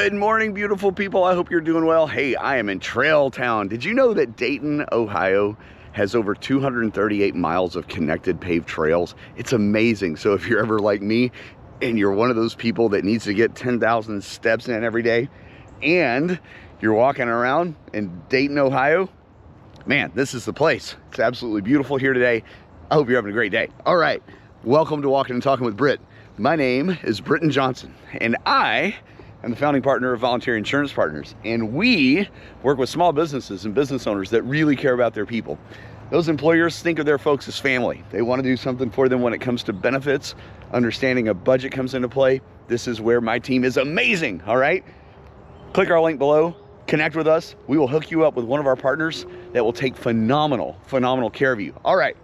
Good morning, beautiful people. I hope you're doing well. Hey, I am in Trail Town. Did you know that Dayton, Ohio has over 238 miles of connected paved trails? It's amazing. So if you're ever like me and you're one of those people that needs to get 10,000 steps in every day and you're walking around in Dayton, Ohio, man, this is the place. It's absolutely beautiful here today. I hope you're having a great day. All right, welcome to Walking and Talking with Britt. My name is Britton Johnson, and I am the founding partner of Voluntary Insurance Partners, and we work with small businesses and business owners that really care about their people. Those employers think of their folks as family. They want to do something for them when it comes to benefits. Understanding a budget comes into play. This is where my team is amazing, all right? Click our link below, connect with us. We will hook you up with one of our partners that will take phenomenal care of you. All right,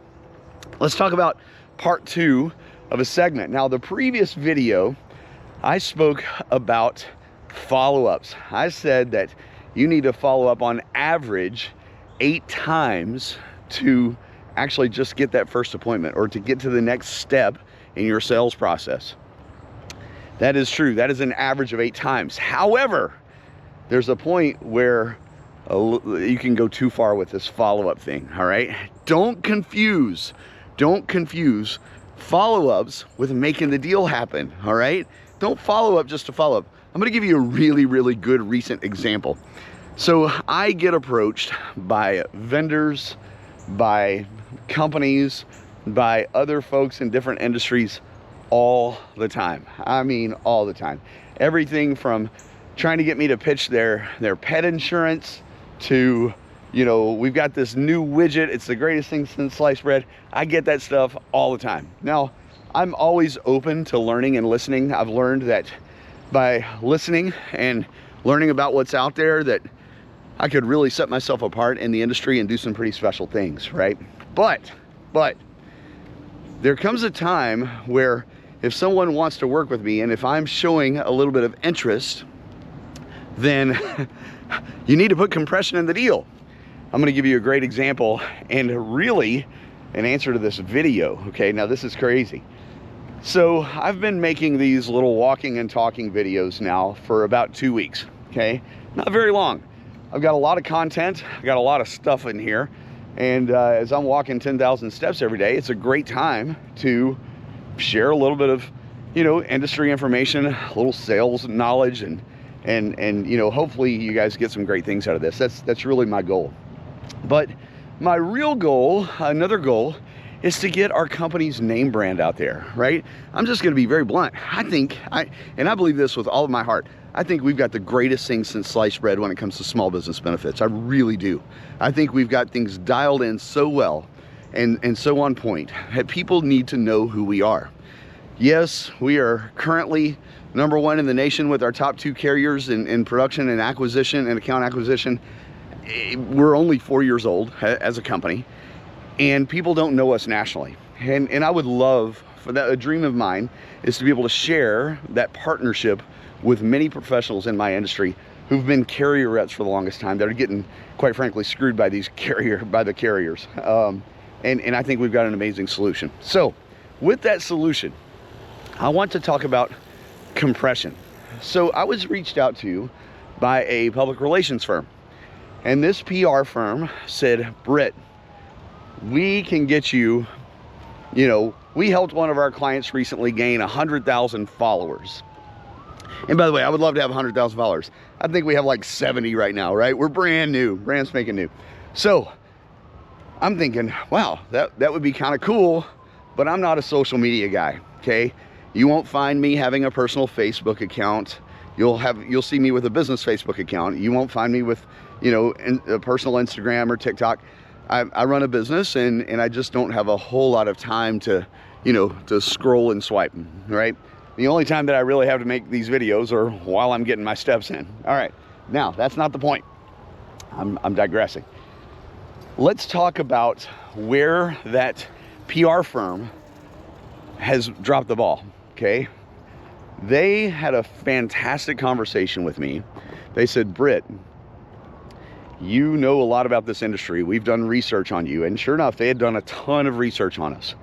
let's talk about part 2 of a segment. Now, the previous video, I spoke about follow-ups. I said that you need to follow up on average 8 times to actually just get that first appointment or to get to the next step in your sales process. That is true. That is an average of 8 times. However, there's a point where you can go too far with this follow-up thing, all right? Don't confuse follow-ups with making the deal happen, all right? Don't follow up just to follow up. I'm gonna give you a really good recent example. So I get approached by vendors, by companies, by other folks in different industries all the time. I mean, all the time. Everything from trying to get me to pitch their pet insurance to, you know, we've got this new widget, it's the greatest thing since sliced bread. I get that stuff all the time. Now, I'm always open to learning and listening. I've learned that by listening and learning about what's out there that I could really set myself apart in the industry and do some pretty special things, right? But there comes a time where if someone wants to work with me and if I'm showing a little bit of interest, then you need to put compression in the deal. I'm gonna give you a great example and really an answer to this video, okay? Now this is crazy. So I've been making these little walking and talking videos now for about 2 weeks, okay? Not very long. I've got a lot of content, I've got a lot of stuff in here, and as I'm walking 10,000 steps every day, it's a great time to share a little bit of, you know, industry information, a little sales knowledge, and you know, hopefully you guys get some great things out of this. That's really my goal. But my real goal, another goal, is to get our company's name brand out there, right? I'm just gonna be very blunt. I believe this with all of my heart. I think we've got the greatest thing since sliced bread when it comes to small business benefits. I really do. I think we've got things dialed in so well and so on point that people need to know who we are. Yes, we are currently #1 in the nation with our top 2 carriers in production and acquisition and account acquisition. We're only 4 years old as a company, and people don't know us nationally. And I would love for that. A dream of mine is to be able to share that partnership with many professionals in my industry who've been carrier reps for the longest time that are getting, quite frankly, screwed by the carriers. And I think we've got an amazing solution. So with that solution, I want to talk about compression. So I was reached out to by a public relations firm, and this PR firm said, Britt, we can get you, you know, we helped one of our clients recently gain 100,000 followers. And by the way, I would love to have 100,000 followers. I think we have like 70 right now, right? We're brand new, brand spanking new. So I'm thinking, wow, that would be kind of cool, but I'm not a social media guy, okay? You won't find me having a personal Facebook account. You'll see me with a business Facebook account. You won't find me with, you know, a personal Instagram or TikTok. I run a business and I just don't have a whole lot of time to, you know, to scroll and swipe, right? The only time that I really have to make these videos are while I'm getting my steps in. All right, now that's not the point. I'm digressing. Let's talk about where that PR firm has dropped the ball, okay? They had a fantastic conversation with me. They said, Britt, you know a lot about this industry. We've done research on you. And sure enough, they had done a ton of research on us.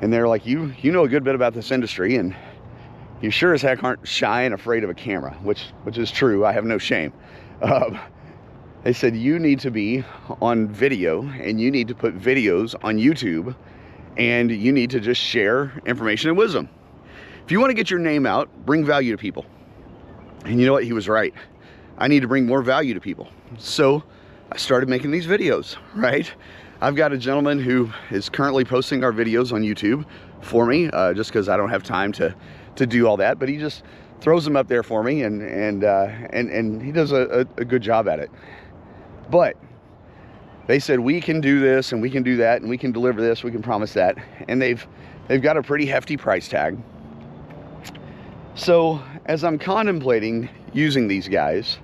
And they're like, you know a good bit about this industry, and you sure as heck aren't shy and afraid of a camera, which is true. I have no shame. They said you need to be on video, and you need to put videos on YouTube, and you need to just share information and wisdom. If you want to get your name out, bring value to people. And you know what? He was right. I need to bring more value to people. So I started making these videos, right? I've got a gentleman who is currently posting our videos on YouTube for me, just because I don't have time to do all that, but he just throws them up there for me, and he does a good job at it. But they said we can do this and we can do that and we can deliver this, we can promise that, and they've got a pretty hefty price tag. So as I'm contemplating using these guys,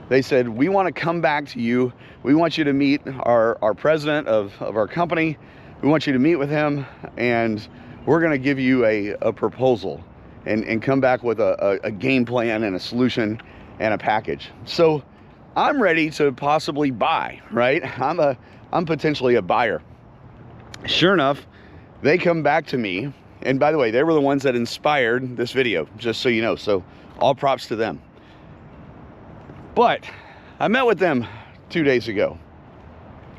they said, we want to come back to you. We want you to meet our president of our company. We want you to meet with him, and we're going to give you a proposal and come back with a game plan and a solution and a package. So I'm ready to possibly buy, right? I'm potentially a buyer. Sure enough, they come back to me. And by the way, they were the ones that inspired this video, just so you know. So all props to them. But I met with them 2 days ago,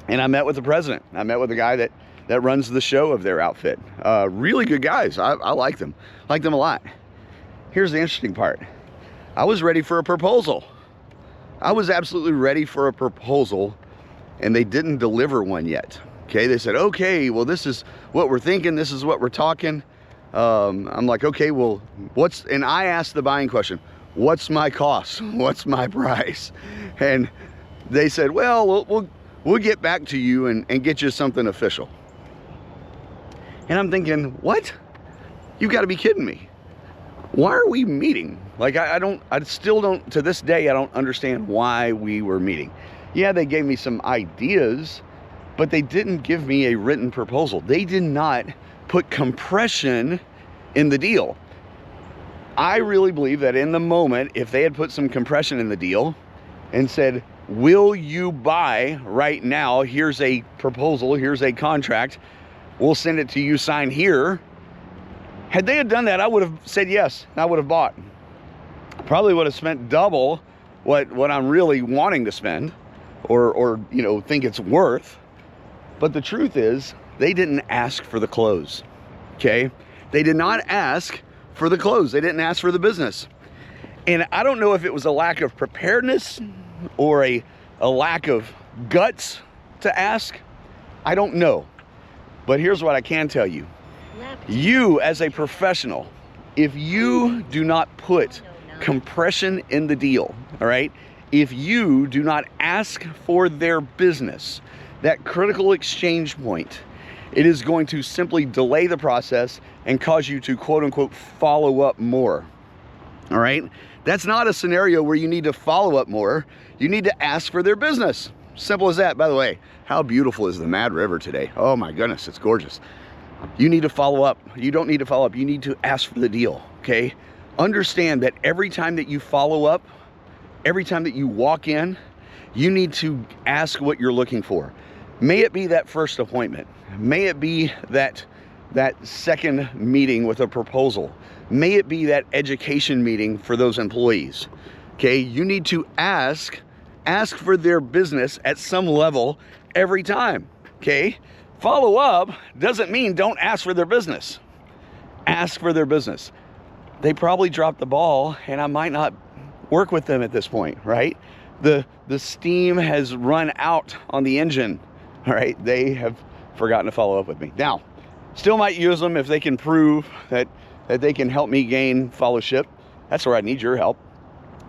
and I met with the president. I met with the guy that runs the show of their outfit. Really good guys. I like them a lot. Here's the interesting part. I was ready for a proposal. I was absolutely ready for a proposal, and they didn't deliver one yet. Okay, they said, okay, well, this is what we're thinking, this is what we're talking. I'm like, okay, well, and I asked the buying question, what's my cost? What's my price? And they said, well, we'll get back to you and get you something official. And I'm thinking, what? You've got to be kidding me. Why are we meeting? Like, I still don't, to this day, I don't understand why we were meeting. Yeah, they gave me some ideas, but they didn't give me a written proposal. They did not put compression in the deal. I really believe that in the moment, if they had put some compression in the deal and said, will you buy right now? Here's a proposal, here's a contract, we'll send it to you, sign here. Had they had done that, I would have said yes, I would have bought. Probably would have spent double what I'm really wanting to spend, or you know, think it's worth. But the truth is, they didn't ask for the close, okay? They did not ask for the close. They didn't ask for the business. And I don't know if it was a lack of preparedness or a lack of guts to ask. I don't know. But here's what I can tell you. You as a professional, if you do not put compression in the deal, all right? If you do not ask for their business, that critical exchange point, it is going to simply delay the process and cause you to, quote unquote, follow up more. All right? That's not a scenario where you need to follow up more. You need to ask for their business. Simple as that. By the way, how beautiful is the Mad River today? Oh my goodness, it's gorgeous. You need to follow up. You don't need to follow up. You need to ask for the deal, okay? Understand that every time that you follow up, every time that you walk in, you need to ask what you're looking for. May it be that first appointment. May it be that second meeting with a proposal. May it be that education meeting for those employees. Okay, you need to ask for their business at some level every time. Okay, follow up doesn't mean don't ask for their business. Ask for their business. They probably dropped the ball, and I might not work with them at this point, right? The steam has run out on the engine. All right, they have forgotten to follow up with me. Now, still might use them if they can prove that they can help me gain followership. That's where I need your help.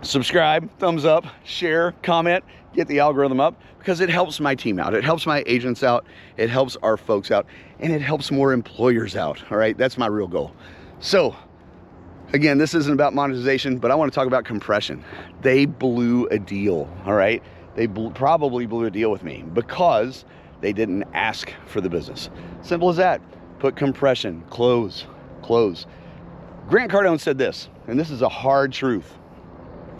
Subscribe, thumbs up, share, comment, get the algorithm up, because it helps my team out. It helps my agents out. It helps our folks out, and it helps more employers out. All right, that's my real goal. So, again, this isn't about monetization, but I want to talk about compression. They blew a deal, all right? They probably blew a deal with me because they didn't ask for the business. Simple as that. Put compression, close. Grant Cardone said this, and this is a hard truth.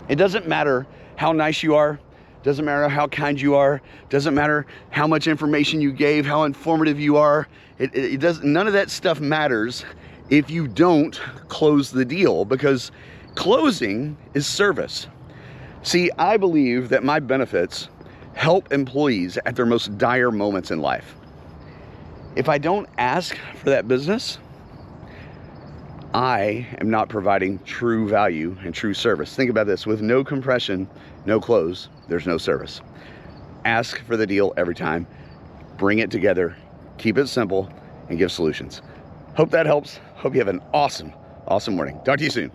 It doesn't matter how nice you are, doesn't matter how kind you are, doesn't matter how much information you gave, how informative you are. It doesn't. None of that stuff matters if you don't close the deal, because closing is service. See, I believe that my benefits help employees at their most dire moments in life. If I don't ask for that business, I am not providing true value and true service. Think about this: with no compression, no close, there's no service. Ask for the deal every time, bring it together, keep it simple, and give solutions. Hope that helps. Hope you have an awesome morning. Talk to you soon.